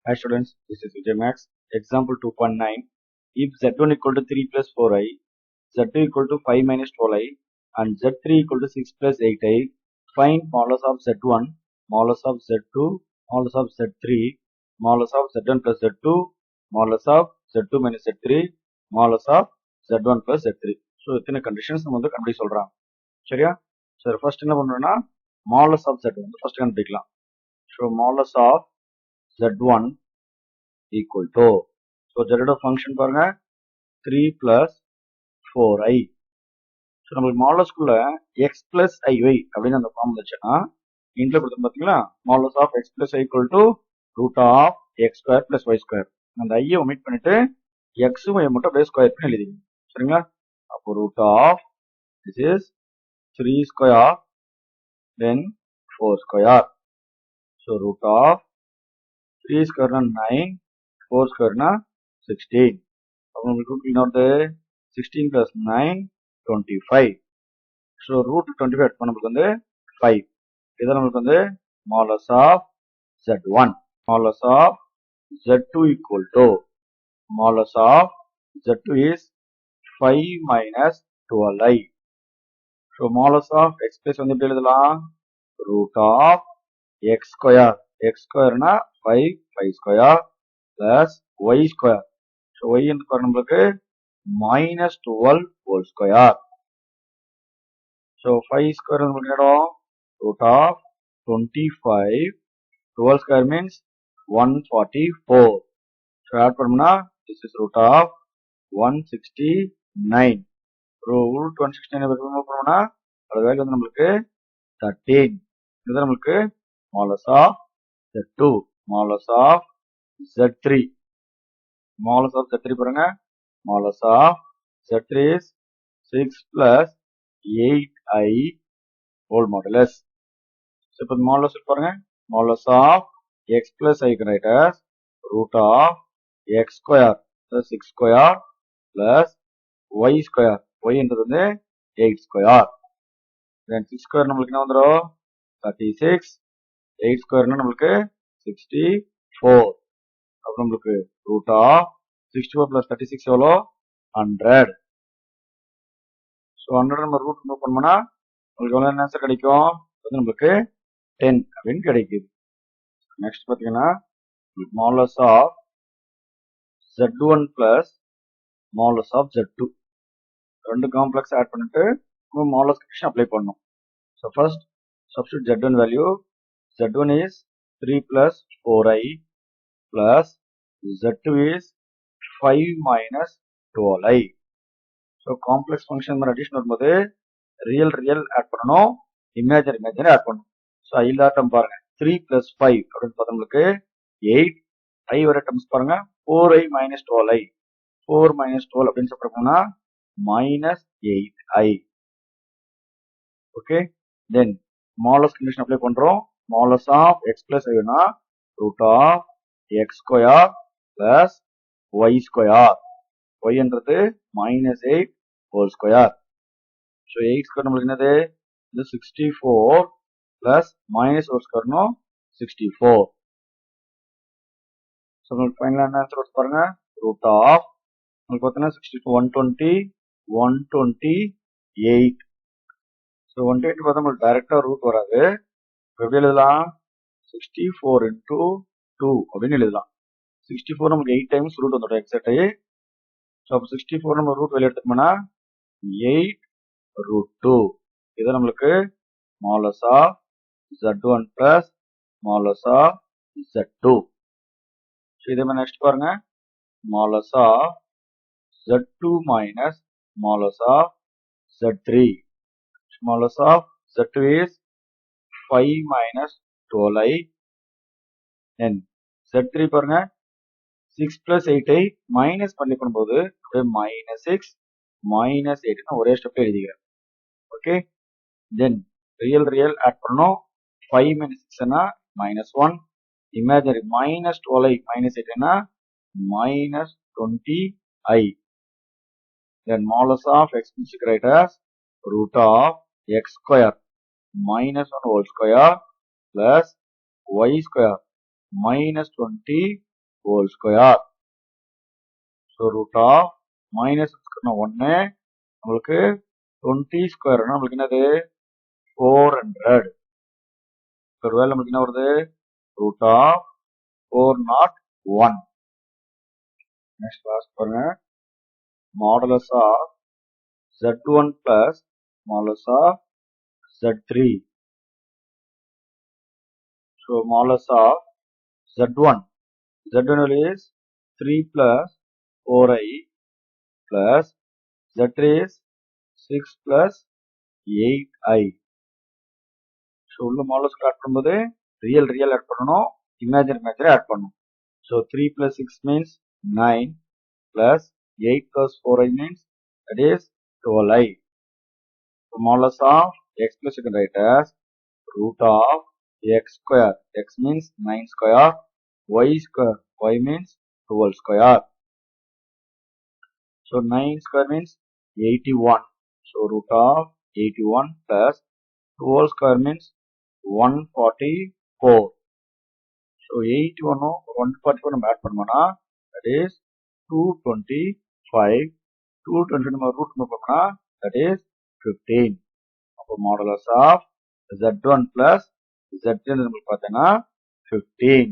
Hi students, this is Vijay Max. Example 2.9. If z1 equal to 3 plus 4i, z2 equal to 5 minus 12i, and z3 equal to 6 plus 8i, find modulus of z1, modulus of z2, modulus of z3, modulus of z1 plus z2, modulus of z2 minus z3, modulus of z1 plus z3. So, இத்தனை conditions நம்ம வந்து கண்டுபிடி சொல்றாங்க. சரியா? சரி, first என்ன பண்றோம்னா modulus of z1 வந்து first கண்டுபிடிக்கலாம். So, modulus of z1 equal to, so z function பாருங்க 3 plus 4i. so நமக்கு modulus குள்ள x plus iy அப்படின்னு அந்த ஃபார்ம் வந்துச்சுன்னா இன்ட்ல கொடுத்து பாத்தீங்களா modulus of x plus i equal to root of x square plus y square. அந்த i omit பண்ணிட்டு x y மட்டும் அப்படியே ஸ்கொயர் பண்ணி எழுதிங்க. சரிங்களா? அப்போ root of this is 3 square then 4 square. so root of 3 square na 9, 4 square na 16. அப்போ நமக்கு ரூட் இன்னொரு 16 plus 9 25. ஸோ ரூட் 25 எடுத்து நமக்கு வந்து 5. இதில் நமக்கு வந்து modulus of z1, modulus of z2 equal to, modulus of z2 is 5 minus 12i. So modulus of x plus வந்து எப்படி எழுதலாம்? root of x square, x square na 5 square plus y square. So y என்று நம்மளுக்கு minus 12 whole square. So 5 square நம்மளுக்கு இடம் root of 25. 12 square means 144. So add பண்ணோம்னா this is root of 169. root 169 remove பண்ணோம்னா அது வேல்யூ வந்து நம்மளுக்கு 13. இது நம்மளுக்கு modulus of z2, modulus of z3. modulus of z3 பாருங்க, modulus of z3 is 6 plus 8i whole modulus. So, இப்போ modulus பாருங்க, modulus of x plus i can write as root of x square plus 6 square plus y square. y என்றது வந்து 8 square. Then 6 square நம்மளுக்கு என்ன வந்துரும்? 36. 8 square நம்மளுக்கு 64. அப்போ நம்மளுக்கு root of 64 plus 36 எவ்வளோ? 100. ஸோ 100 நம்ம ரூட் ரிமூவ் பண்ணோம்னா உங்களுக்கு எவ்வளோ ஆன்சர் கிடைக்கும்? அது நம்மளுக்கு 10 அப்படின்னு கிடைக்குது. நெக்ஸ்ட் பார்த்தீங்கன்னா modulus of z1 plus modulus of z2 ரெண்டு காம்ப்ளெக்ஸ் ஆட் பண்ணிட்டு modulus கண்டிஷன் அப்ளை பண்ணணும். So first substitute z1 value. z1 is 3 plus 4i plus z2 is 5 minus 12i. So complex function மாதிரி அடிஷன் வரும்போது real add பண்ணணும், imaginary add பண்ணணும். So ஐயில் term பாருங்க 3 plus 5 அப்படின்னு பார்த்தா நம்மளுக்கு 8. ஐ வர டேர்ம்ஸ் பாருங்க 4i minus 12i. 4 minus 12 அப்படின்னு சொல்றோம்னா minus 8i. ஓகே, தென் மாலஸ் கண்டிஷன் அப்ளை பண்றோம். Modulus of x plus i னா root of x square plus y square. y என்றது minus 8 whole square. So 8 square நம்மளுக்கு என்னது? இது 64 plus minus whole square னோ 64. So உங்களுக்கு ஃபைனலாக என்ன ஆன்சர் வச்சு பாருங்க, root of உங்களுக்கு பார்த்தீங்கன்னா 62 120 128. ஸோ 128 பார்த்தா உங்களுக்கு டைரக்டா ரூட் வராது. எப்படி எழுதலாம்? 64 into 2 அப்படின்னு எழுதலாம். 64 நமக்கு 8 டைம்ஸ் ரூட் வந்துடும் எக்ஸாக்ட். ஸோ அப்போ 64 நம்ம ரூட் வெளியே எடுத்துக்கோம்னா 8 root 2. இது நம்மளுக்கு modulus of z1 plus modulus of z2. So இதே மாதிரி நெக்ஸ்ட் பாருங்க, modulus of z2 minus modulus of z3. modulus of z2 is 5 minus 12i. and z3 பாருங்க 6 plus 8i மைனஸ் பண்ணி பண்ணும்போது minus 6 minus 8 ஒரே ஸ்டெப் எழுதிக்கிறேன். ஓகே, தென் real add பண்ணணும். 5 minus 6 னா minus 1. Imaginary minus 12i minus 8 னா minus 20i. then modulus of x is write as root of x square minus 1 whole square plus y square minus 20 whole square. So root of minus 1 நம்மளுக்கு 20 square நம்மளுக்கு என்னது 400. ஒருவேளை நம்மளுக்கு என்ன வருது root of 401. Next class பாருங்க modulus of z1 plus modulus of z3. So modulus of z1 is 3 plus 4i plus z3 is 6 plus 8i. So உள்ள modulus add பண்ணும்போது real add பண்ணணும், imaginary add பண்ணணும். So 3 plus 6 means 9 plus 8 plus 4i means that is 12i. So modulus of x plus you can write as root of x square. X means 9 square, y square, y means 12 square. So 9 square means 81. So root of 81 plus 12 square means 144. So 81 144 நம்ம add பண்ணோம்னா that is 225. 220 நம்ம root பண்ணோம்னா that is 15. அப்போ modulus of z1 plus z3 நம்மளுக்கு பார்த்தீங்கன்னா 15.